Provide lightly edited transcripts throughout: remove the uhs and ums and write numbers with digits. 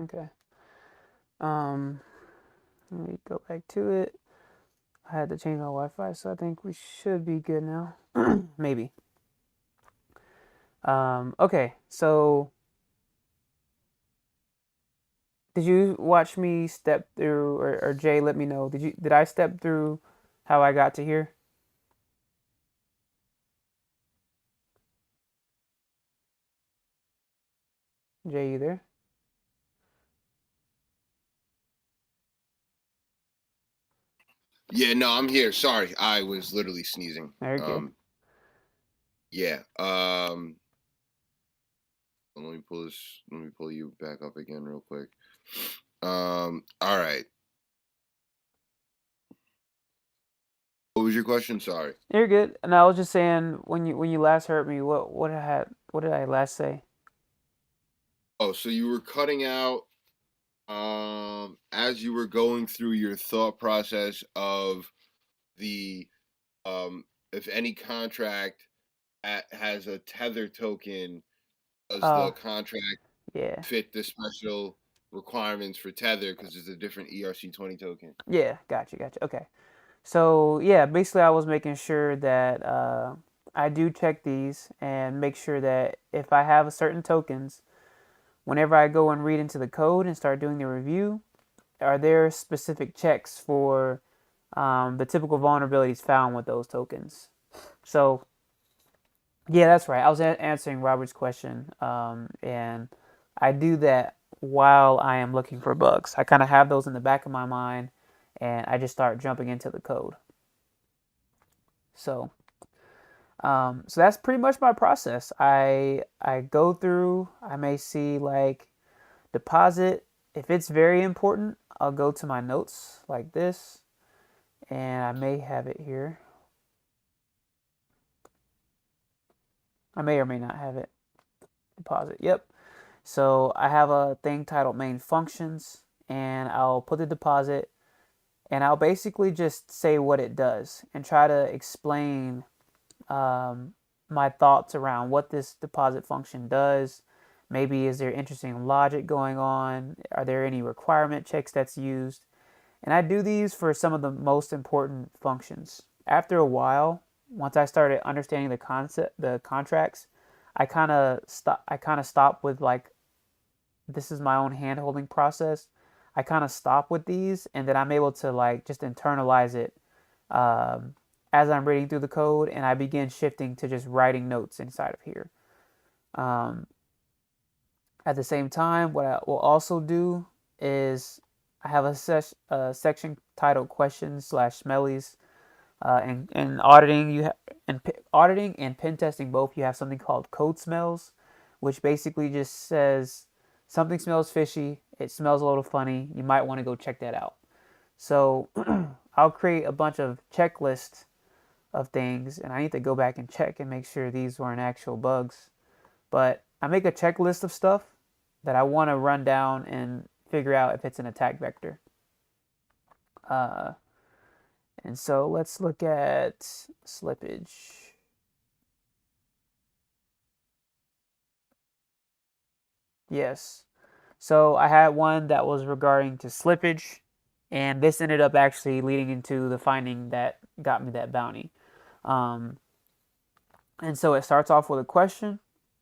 Okay. Um, Let me go back to it. I had to change my Wi-Fi, so I think we should be good now. Maybe. Okay. So, did you watch me step through, or Jay? Let me know. Did I step through how I got to here? Jay, you there? Yeah, no, I'm here. Sorry, I was literally sneezing. Very good. Yeah. Let me pull this. Let me pull you back up again real quick. All right. What was your question? Sorry. You're good. And I was just saying, when you last heard me, what did I last say? Oh, so you were cutting out as you were going through your thought process of the if any contract has a tether token, does the Oh, contract yeah, fit the special requirements for tether because it's a different ERC20 token? yeah. Gotcha. Okay. So yeah, basically, I was making sure that I do check these and make sure that if I have certain tokens, whenever I go and read into the code and start doing the review, are there specific checks for the typical vulnerabilities found with those tokens? So yeah, that's right. I was answering Robert's question, and I do that while I am looking for bugs. I kind of have those in the back of my mind, and I just start jumping into the code. So, so that's pretty much my process. I go through. I may see like deposit. If it's very important, I'll go to my notes like this, and I may have it here. I may or may not have it. Deposit. Yep. So I have a thing titled main functions, and I'll put the deposit, and I'll basically just say what it does and try to explain my thoughts around what this deposit function does. Maybe is there interesting logic going on? Are there any requirement checks that's used? And I do these for some of the most important functions. After a while, once I started understanding the contracts, I kind of stop with like this is my own hand holding process. I kind of stop with these and then I'm able to like just internalize it um, as I'm reading through the code and I begin shifting to just writing notes inside of here. Um, at the same time, what I will also do is I have a section titled questions slash smellies. And auditing auditing and pen testing both you have something called code smells, which basically just says something smells fishy, it smells a little funny, you might want to go check that out. So I'll create a bunch of checklists of things, and I need to go back and check and make sure these weren't actual bugs. But I make a checklist of stuff that I want to run down and figure out if it's an attack vector. Uh, and so let's look at slippage. Yes. So I had one that was regarding to slippage, and this ended up actually leading into the finding that got me that bounty. Um, and so it starts off with a question,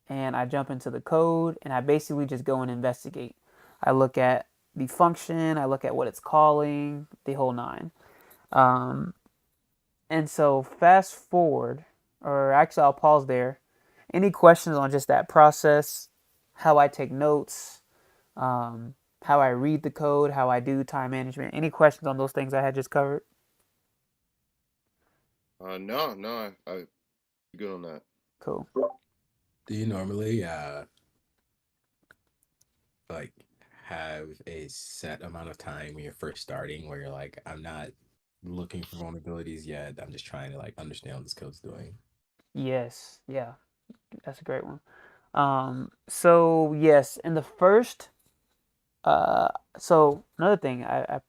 and I jump into the code, and I basically just go and investigate. I look at the function, I look at what it's calling, the whole nine. Um, and so fast forward, or actually I'll pause there. Any questions on just that process, how I take notes, how I read the code, how I do time management? Any questions on those things I had just covered? No, no, I good on that. Cool. Do you normally like have a set amount of time when you're first starting where you're like, I'm not looking for vulnerabilities yet. I'm just trying to like understand what this code's doing. Yes. Yeah. That's a great one. So yes, in the first, uh, so another thing I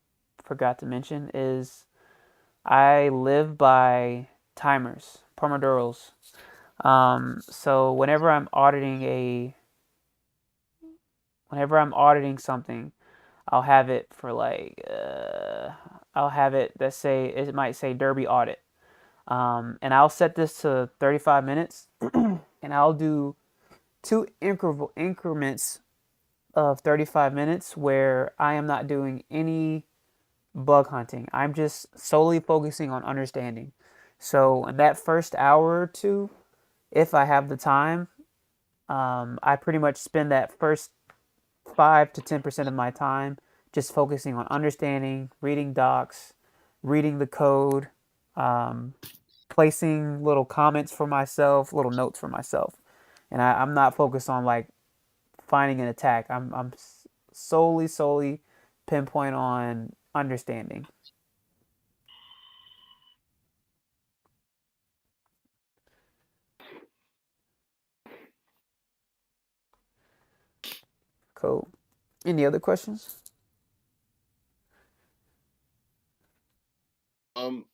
forgot to mention is I live by timers, pomodoros. So whenever I'm auditing something, I'll have it for like I'll have it that say it might say Derby audit, and I'll set this to 35 minutes, and I'll do two increments of 35 minutes where I am not doing any bug hunting. I'm just solely focusing on understanding. So in that first hour or two, if I have the time, I pretty much spend that first 5 to 10% of my time just focusing on understanding, reading docs, reading the code, um, placing little comments for myself, little notes for myself. And I'm not focused on like finding an attack. I'm solely pinpoint on understanding. Cool. Any other questions?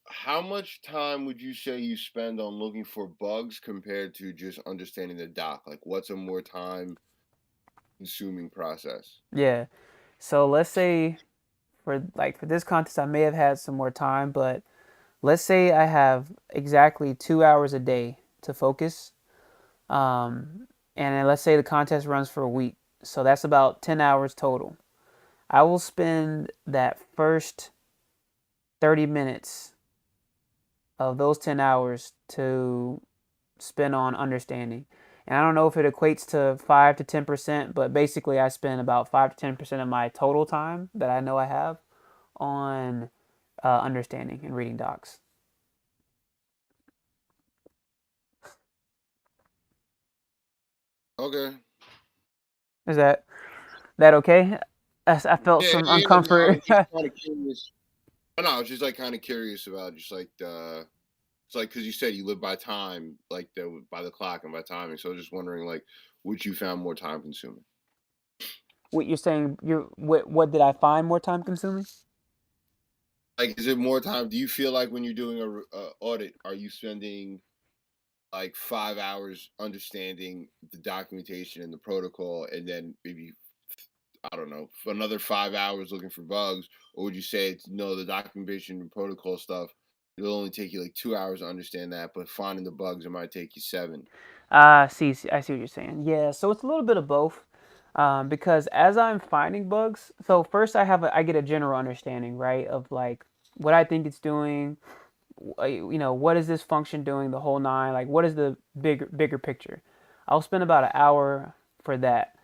How much time would you say you spend on looking for bugs compared to just understanding the doc? Like, what's a more time consuming process? Yeah. So let's say for this contest, I may have had some more time, but let's say I have exactly 2 hours a day to focus. And then let's say the contest runs for a week. So that's about 10 hours total. I will spend that first 30 minutes of those 10 hours to spend on understanding. And I don't know if it equates to 5 to 10%, but basically I spend about 5 to 10% of my total time that I know I have on understanding and reading docs. Okay. Is that okay? I felt Yeah, some yeah. No, I uncomfort. was just kind of curious. No, I was just like kind of curious about just like it's like because you said you live by time, like by the clock and by timing. So I was just wondering, like, which you found more time consuming. What you're saying? What did I find more time consuming? Like, is it more time? Do you feel like when you're doing a audit, are you spending like 5 hours understanding the documentation and the protocol, and then maybe I don't know for another 5 hours looking for bugs, or would you say it's no the documentation and protocol stuff? It'll only take you like 2 hours to understand that, but finding the bugs it might take you seven. I see what you're saying. Yeah, so it's a little bit of both. Because as I'm finding bugs, so first I get a general understanding, right, of like what I think it's doing, what is this function doing, the whole nine, like what is the bigger picture. I'll spend about an hour for that,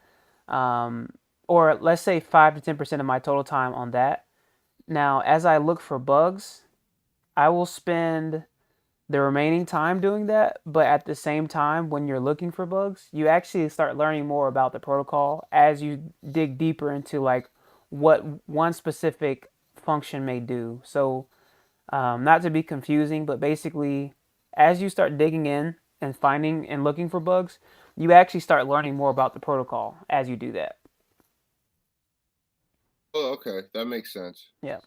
um, or let's say 5 to 10% of my total time on that. Now, as I look for bugs, I will spend the remaining time doing that, but at the same time, when you're looking for bugs, you actually start learning more about the protocol as you dig deeper into like what one specific function may do. So, not to be confusing, but basically, as you start digging in and finding and looking for bugs, you actually start learning more about the protocol as you do that. Oh, okay, that makes sense. Yeah.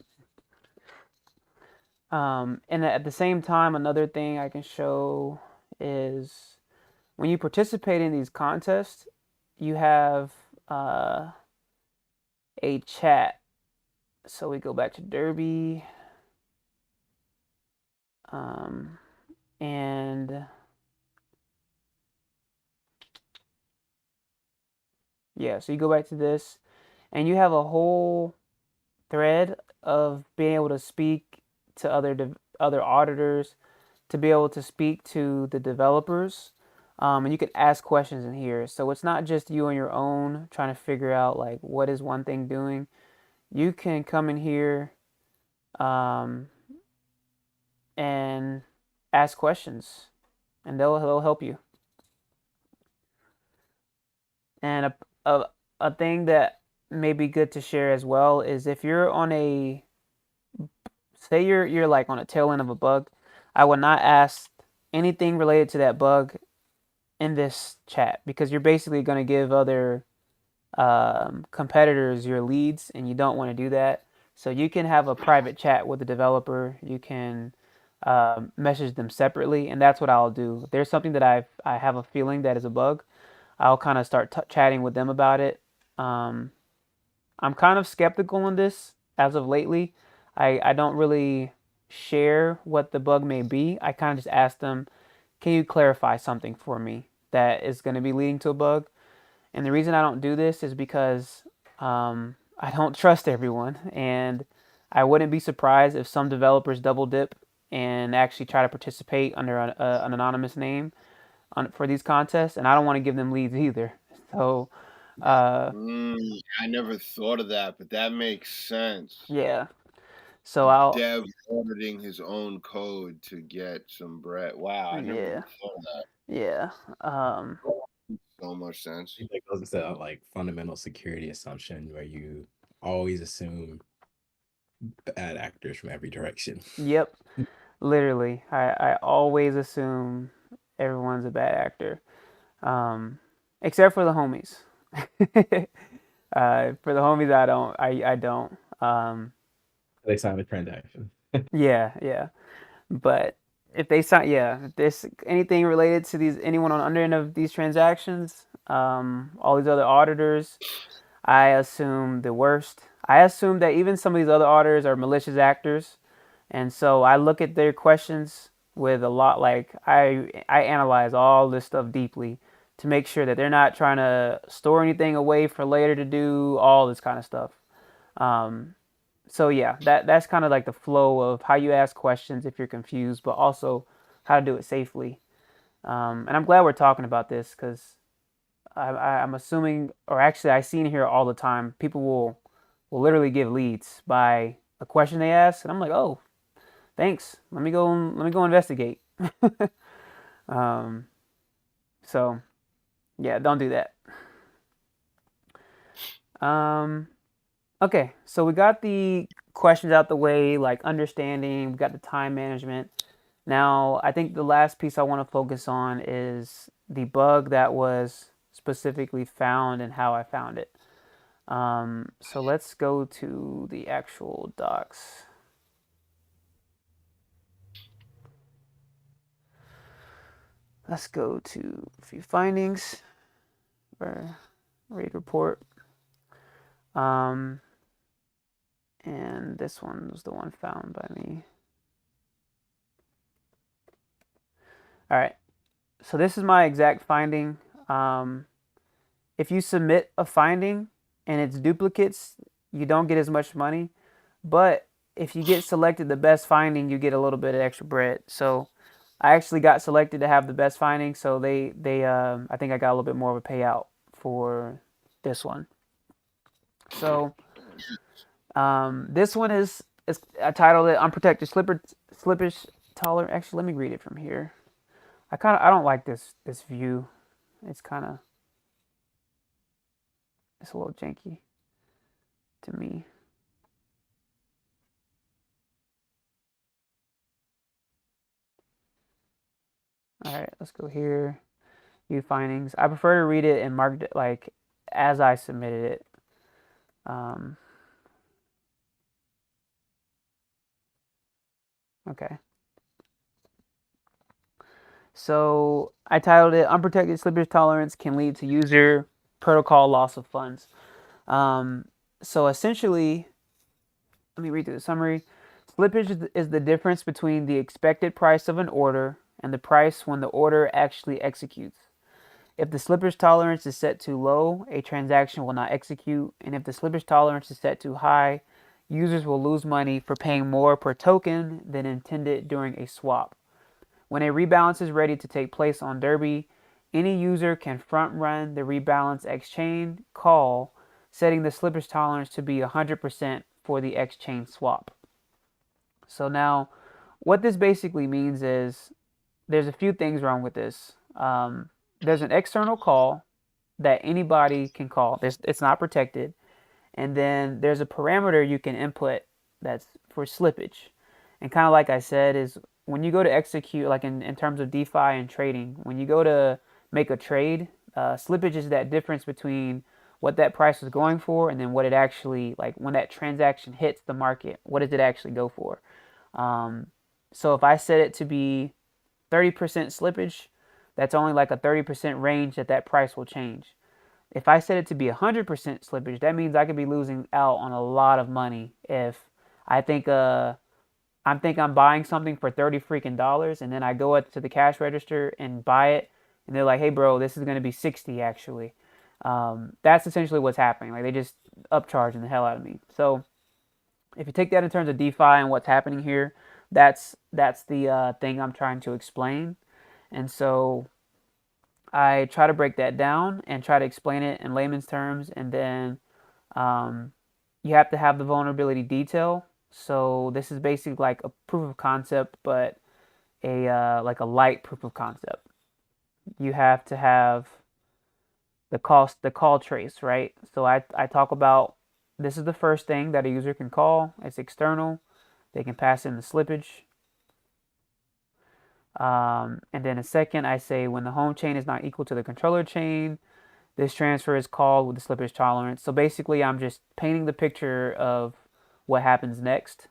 And at the same time, another thing I can show is when you participate in these contests, you have uh, a chat. So we go back to Derby, um, and yeah, so you go back to this, and you have a whole thread of being able to speak to other auditors, to be able to speak to the developers, and you can ask questions in here. So it's not just you on your own trying to figure out like what is one thing doing. You can come in here um, and ask questions, and they'll help you. And a thing that may be good to share as well is if you're on a say you're like on a tail end of a bug, I would not ask anything related to that bug in this chat because you're basically going to give other competitors your leads, and you don't want to do that. So you can have a private chat with the developer. You can message them separately, and that's what I'll do. If there's something that I have a feeling that is a bug, I'll kind of start chatting with them about it, Um, I'm kind of skeptical on this as of lately. I don't really share what the bug may be. I kind of just ask them, can you clarify something for me that is going to be leading to a bug? And the reason I don't do this is because I don't trust everyone. And I wouldn't be surprised if some developers double dip and actually try to participate under an anonymous name for these contests. And I don't want to give them leads either. So, uh, I never thought of that, but that makes sense. yeah. So I'll, Dev auditing his own code to get some bread. Wow, I never yeah, even thought of that. yeah. So much sense. I think that goes into like fundamental security assumption where you always assume bad actors from every direction. Yep. Literally, I always assume everyone's a bad actor, um, except for the homies. For the homies, I don't. They sign a transaction. Yeah, yeah. But if they sign, yeah, if this anything related to these anyone on under end of these transactions, all these other auditors, I assume the worst. I assume that even some of these other auditors are malicious actors, and so I look at their questions with a lot. Like I analyze all this stuff deeply to make sure that they're not trying to store anything away for later to do all this kind of stuff. Um, so yeah, that's kind of like the flow of how you ask questions if you're confused, but also how to do it safely. And I'm glad we're talking about this because I'm assuming, or actually, I see in here all the time. People will literally give leads by a question they ask, and I'm like, oh, thanks. Let me go investigate. um, so yeah, don't do that. Um, okay, so we got the questions out the way, like understanding. We got the time management. Now, I think the last piece I want to focus on is the bug that was specifically found and how I found it. So let's go to the actual docs. Let's go to a few findings or raid report. Um, and this one was the one found by me. All right. So this is my exact finding. If you submit a finding and it's duplicates, you don't get as much money. But if you get selected the best finding, you get a little bit of extra bread. So I actually got selected to have the best finding, so they I think I got a little bit more of a payout for this one. So this one is I titled it "Unprotected Slippage Tolerant." Actually, let me read it from here. I don't like this view. It's kind of it's a little janky to me. All right, let's go here. View findings. I prefer to read it and mark it like as I submitted it. Okay. So I titled it "Unprotected Slippage Tolerance Can Lead to User Protocol Loss of Funds." Um, so essentially, let me read through the summary. Slippage is the difference between the expected price of an order and the price when the order actually executes. If the slippage tolerance is set too low, a transaction will not execute, and if the slippage tolerance is set too high, users will lose money for paying more per token than intended during a swap. When a rebalance is ready to take place on Derby, any user can front run the rebalance exchange call, setting the slippage tolerance to be 100% for the exchange swap. So now, what this basically means is there's a few things wrong with this. There's an external call that anybody can call. It's not protected. And then there's a parameter you can input that's for slippage. And kind of like I said, is when you go to execute, like in terms of DeFi and trading, when you go to make a trade, slippage is that difference between what that price is going for and then what it actually, like when that transaction hits the market, what does it actually go for? Um, so if I set it to be 30% slippage, that's only like a 30% range that price will change. If I set it to be 100% slippage, that means I could be losing out on a lot of money. If I think I'm buying something for 30 freaking dollars, and then I go up to the cash register and buy it, and they're like, "Hey, bro, this is gonna be 60 actually." That's essentially what's happening. Like they just upcharging the hell out of me. So if you take that in terms of DeFi and what's happening here, that's the thing I'm trying to explain. And so I try to break that down and try to explain it in layman's terms, and then um, you have to have the vulnerability detail. So this is basically like a proof of concept, but a like a light proof of concept. You have to have the call trace, right? So I talk about this is the first thing that a user can call. It's external. They can pass in the slippage. And then a second, I say when the home chain is not equal to the controller chain, this transfer is called with the slippage tolerance. So basically, I'm just painting the picture of what happens next.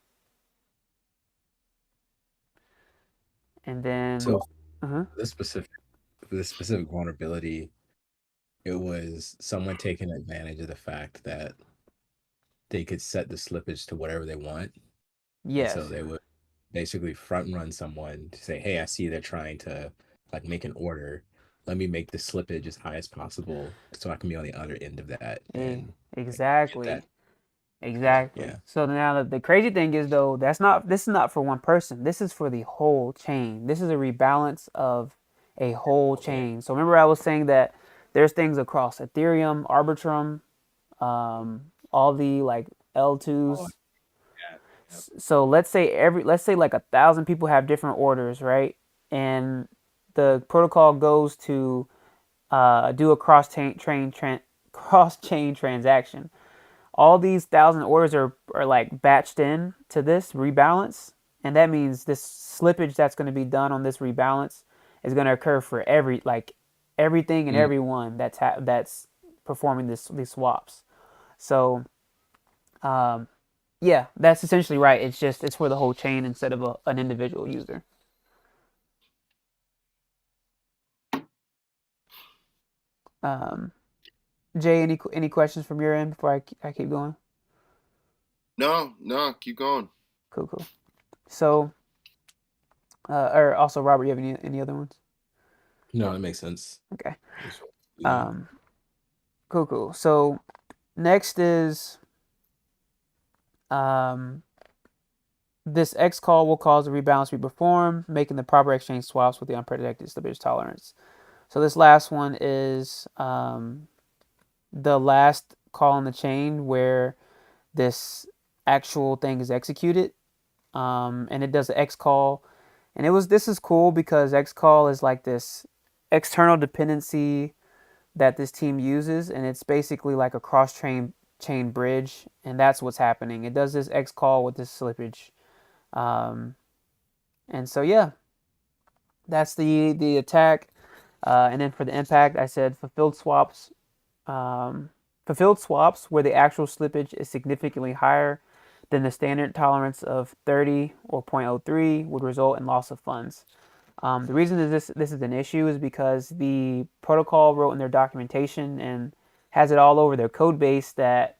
And then, So uh-huh. this specific this specific vulnerability, it was someone taking advantage of the fact that they could set the slippage to whatever they want. And so Yes, they would basically front run someone to say, hey, I see they're trying to like make an order. Let me make the slippage as high as possible so I can be on the other end of that eh, and like, get that. exactly. Yeah, Exactly. yeah. So now the crazy thing is though, this is not for one person. This is for the whole chain. This is a rebalance of a whole Okay. chain. So remember I was saying that there's things across Ethereum, Arbitrum, all the like Oh, L2s. yeah. Yep. So let's say like 1,000 people have different orders, right? And the protocol goes to do a cross chain transaction. All these 1,000 orders are like batched in to this rebalance, and that means this slippage that's going to be done on this rebalance is going to occur for everything and Mm. everyone that's performing these swaps. So um, yeah, that's essentially right. It's for the whole chain instead of an individual user. Um, Jay, any questions from your end before I keep going? No, no, keep going. Cool, cool. So, or also Robert, you have any other ones? No, that makes sense. Okay. Just, yeah. Um, cool, cool. So next is um, this X call will cause the rebalance to be performed, making the proper exchange swaps with the unprotected slippage tolerance. So this last one is the last call in the chain where this actual thing is executed, and it does the X call. And this is cool because X call is like this external dependency that this team uses, and it's basically like a cross chain bridge, and that's what's happening. It does this X call with this slippage, um, and so yeah, that's the attack. And then for the impact, I said fulfilled swaps where the actual slippage is significantly higher than the standard tolerance of 30 or 0.03 would result in loss of funds. The reason that this is an issue is because the protocol wrote in their documentation and has it all over their code base that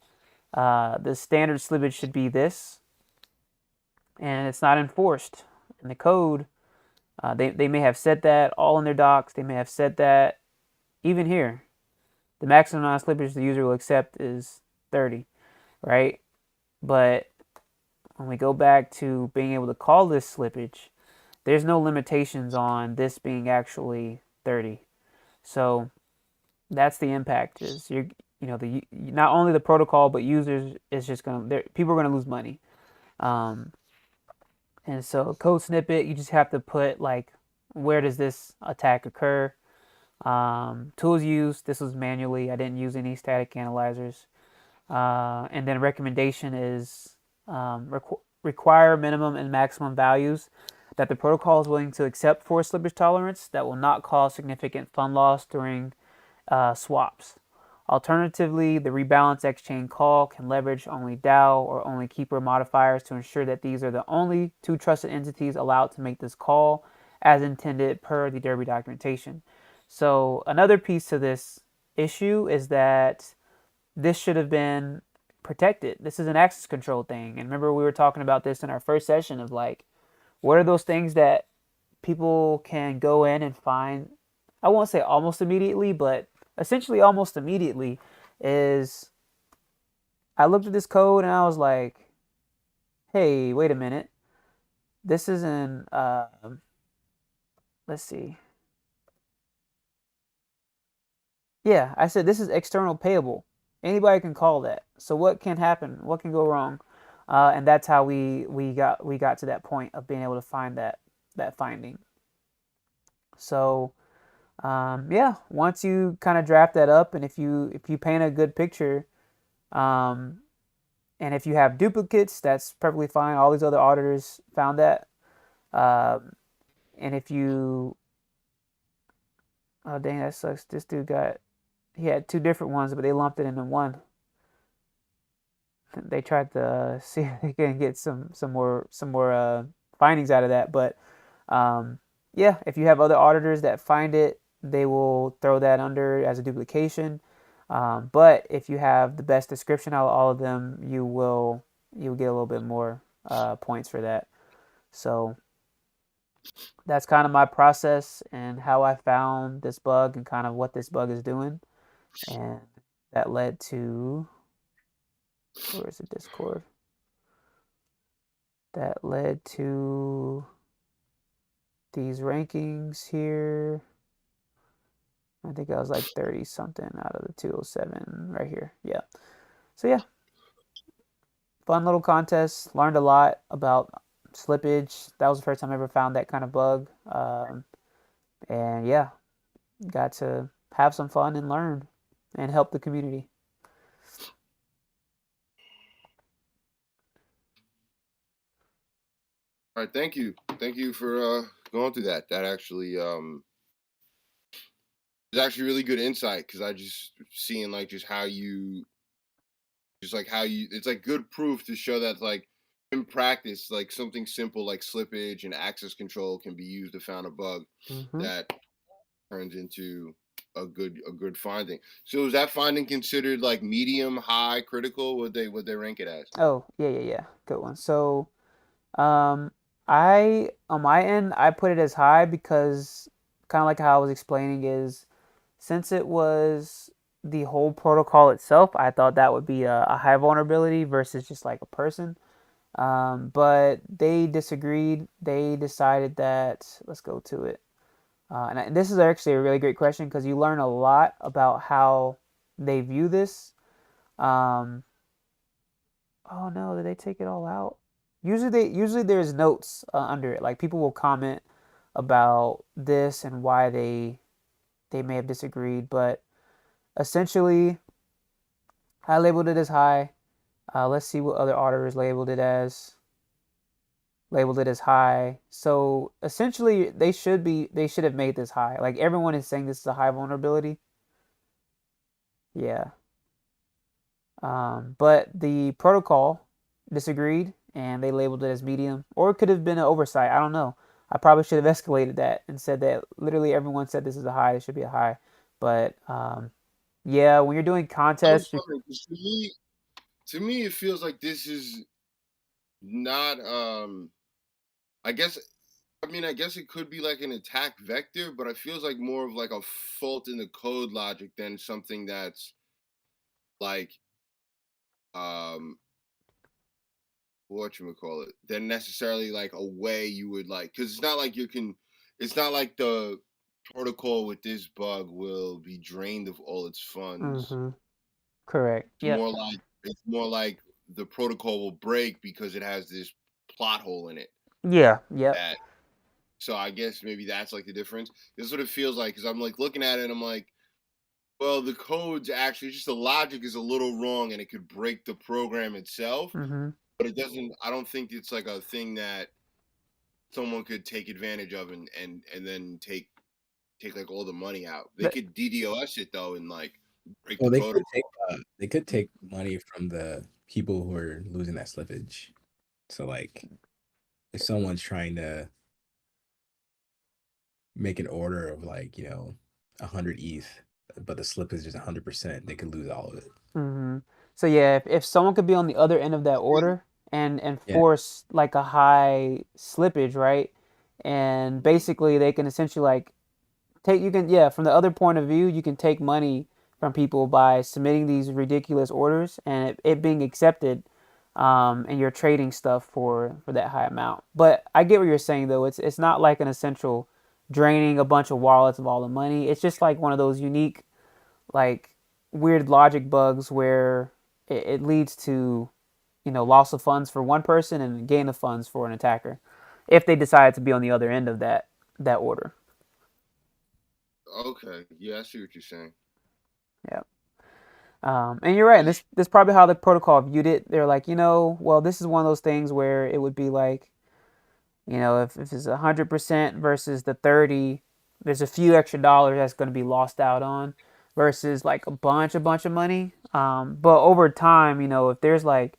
the standard slippage should be this, and it's not enforced in the code. They may have said that all in their docs. They may have said that even here. The maximum amount of slippage the user will accept is 30, right? But when we go back to being able to call this slippage, there's no limitations on this being actually 30. So that's the impact is the not only the protocol but users is just gonna people are gonna lose money. Um, and so code snippet, you just have to put like where does this attack occur? Tools used, this was manually. I didn't use any static analyzers. And then recommendation is require minimum and maximum values that the protocol is willing to accept for slippage tolerance that will not cause significant fund loss during swaps. Alternatively, the rebalance exchange call can leverage only DAO or only keeper modifiers to ensure that these are the only two trusted entities allowed to make this call as intended per the Derby documentation. So another piece to this issue is that this should have been protected. This is an access control thing. And remember, we were talking about this in our first session of like, what are those things that people can go in and find? I won't say almost immediately, but essentially almost immediately is I looked at this code and I was like, hey, wait a minute. This isn't, let's see. Yeah, I said this is external payable. Anybody can call that. So what can happen? What can go wrong? And that's how we got to that point of being able to find that finding. So yeah, once you kind of draft that up, and if you paint a good picture, um, and if you have duplicates, that's perfectly fine. All these other auditors found that. Um, and if you, oh dang, that sucks. This dude he had two different ones, but they lumped it into one. They tried to see if they can get some more findings out of that. But yeah, if you have other auditors that find it, they will throw that under as a duplication. But if you have the best description out of all of them, you'll get a little bit more points for that. So that's kind of my process and how I found this bug and kind of what this bug is doing. And that led to, where is the Discord? That led to these rankings here. I think I was like 30 something out of the 207 right here. Yeah. So yeah, fun little contest. Learned a lot about slippage. That was the first time I ever found that kind of bug. And yeah, got to have some fun and learn and help the community. All right, thank you for going through that. That actually is actually really good insight because I just seeing like just like how you it's like good proof to show that like in practice like something simple like slippage and access control can be used to find a bug Mm-hmm. that turns into a good finding. So is that finding considered like medium, high, critical? Would they rank it as? Oh, yeah, yeah, yeah. Good one. So, um, I on my end, I put it as high because kind of like how I was explaining is since it was the whole protocol itself, I thought that would be a high vulnerability versus just like a person. But they disagreed. They decided that let's go to it. And this is actually a really great question because you learn a lot about how they view this. Um, oh no, did they take it all out? Usually there's notes under it. Like people will comment about this and why they may have disagreed, but essentially I labeled it as high. Let's see what other auditors labeled it as. Labeled it as high. So essentially they should have made this high. Like everyone is saying this is a high vulnerability. Yeah. But the protocol disagreed and they labeled it as medium, or it could have been an oversight. I don't know. I probably should have escalated that and said that literally everyone said this is a high. It should be a high. But yeah, when you're doing That was contests, funny 'cause to me, it feels like this is not. I guess. I mean, I guess it could be like an attack vector, but it feels like more of like a fault in the code logic than something that's like um what you would call it than necessarily like a way you would like because it's not like you can it's not like the protocol with this bug will be drained of all its funds. mm-hmm, correct. Yep. It's more like the protocol will break because it has this plot hole in it Yeah. Yep. that so I guess maybe that's like the difference. This is what it feels like because I'm like looking at it and I'm like, well, the code's actually just the logic is a little wrong and it could break the program itself, Mm-hmm. but it doesn't I don't think it's like a thing that someone could take advantage of and then take like all the money out. They But could DDoS it though and like break the Well, protocol. they could take money from the people who are losing that slippage. So like if someone's trying to make an order of like, 100 ETH but the slip is just 100%, they could lose all of it. Mm-hmm. So yeah, if someone could be on the other end of that order and Yeah. force like a high slippage, right? And basically they can essentially like take you can yeah, from the other point of view, you can take money from people by submitting these ridiculous orders and it being accepted, and you're trading stuff for that high amount. But I get what you're saying though. It's not like an essential draining a bunch of wallets of all the money. It's just like one of those unique like weird logic bugs where it leads to loss of funds for one person and gain of funds for an attacker if they decide to be on the other end of that order. Okay, yeah, I see what you're saying. Yeah. And you're right. I And this just this is probably how the protocol viewed it. They're like, well, this is one of those things where it would be like, if it's 100% versus the 30, there's a few extra dollars that's going to be lost out on versus like a bunch of money. But over time, if there's like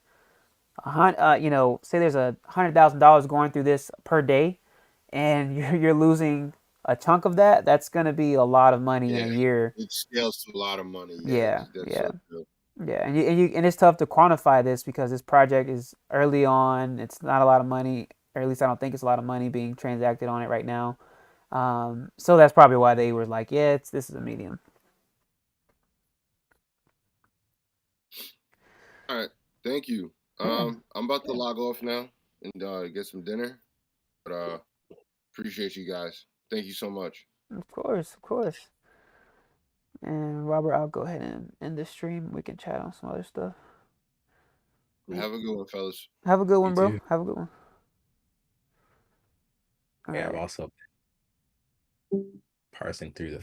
say there's $100,000 going through this per day, and you're losing a chunk of that, that's going to be a lot of money in yeah, a year. it scales to a lot of money. Yeah, Yeah, that's yeah. so true. Yeah, and it's tough to quantify this because this project is early on. It's not a lot of money, or at least I don't think it's a lot of money being transacted on it right now. So that's probably why they were like, yeah, this is a medium. All right, thank you. Yeah, I'm about to log off now and get some dinner, but appreciate you guys. Thank you so much. of course, of course. And Robert, I'll go ahead and end this stream. We can chat on some other stuff. Have a good one, fellas. Have a good You one, bro. too. Have a good one. All Yeah, I've right. also parsing through the